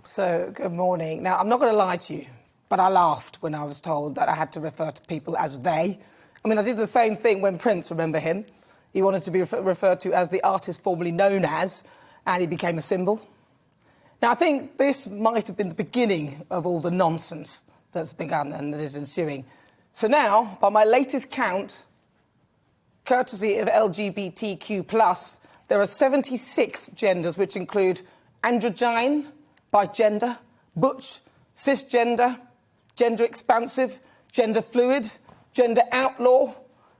So, good morning. Now, I'm not going to lie to you, but I laughed when I was told that I had to refer to people as they. I mean, I did the same thing when Prince, remember him? He wanted to be referred to as the artist formerly known as, and he became a symbol. Now, I think this might have been the beginning of all the nonsense that's begun and that is ensuing. So now, by my latest count, courtesy of LGBTQ+, there are 76 genders, which include androgyne, bigender, butch, cisgender, gender expansive, gender fluid, gender outlaw.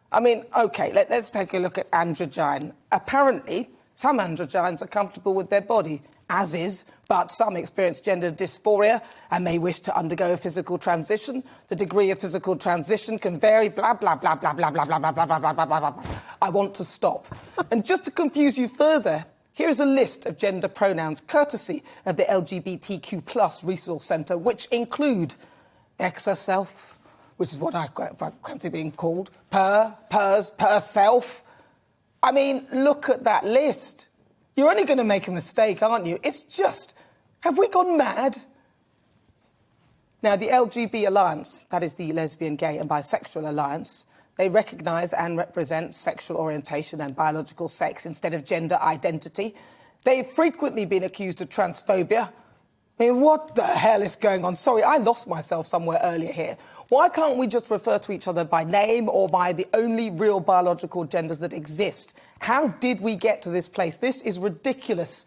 I mean, OK, let's take a look at androgyne. Apparently, some androgynes are comfortable with their body, as is, but some experience gender dysphoria and may wish to undergo a physical transition. The degree of physical transition can vary, blah, blah, blah, blah, blah, blah, blah, blah, blah, blah, blah, blah, blah, blah. I want to stop. And just to confuse you further, here is a list of gender pronouns courtesy of the LGBTQ+ Resource Centre, which include ex-herself, which is what I fancy being called, pers, self. I mean, look at that list. You're only going to make a mistake, aren't you? It's just, have we gone mad? Now, the LGB Alliance, that is the Lesbian, Gay and Bisexual Alliance, they recognise and represent sexual orientation and biological sex instead of gender identity. They've frequently been accused of transphobia. I mean, what the hell is going on? Sorry, I lost myself somewhere earlier here. Why can't we just refer to each other by name or by the only real biological genders that exist? How did we get to this place? This is ridiculous.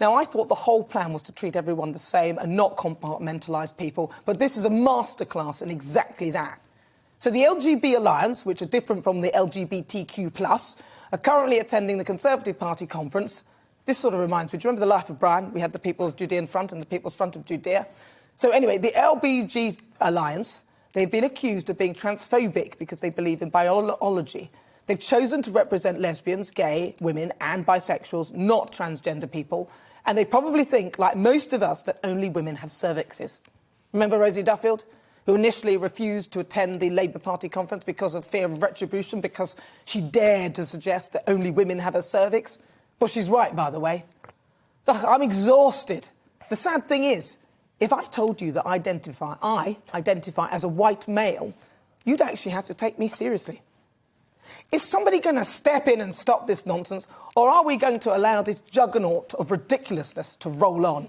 Now, I thought the whole plan was to treat everyone the same and not compartmentalise people, but this is a masterclass in exactly that. So the LGB Alliance, which are different from the LGBTQ+, are currently attending the Conservative Party conference. This sort of reminds me, do you remember The Life of Brian? We had the People's Judean Front and the People's Front of Judea. So anyway, the LBG Alliance, they've been accused of being transphobic because they believe in biology. They've chosen to represent lesbians, gay, women and bisexuals, not transgender people. And they probably think, like most of us, that only women have cervixes. Remember Rosie Duffield, who initially refused to attend the Labour Party conference because of fear of retribution, because she dared to suggest that only women have a cervix? Well, she's right, by the way. Ugh, I'm exhausted. The sad thing is, if I told you that I identify as a white male, you'd actually have to take me seriously. Is somebody going to step in and stop this nonsense, or are we going to allow this juggernaut of ridiculousness to roll on?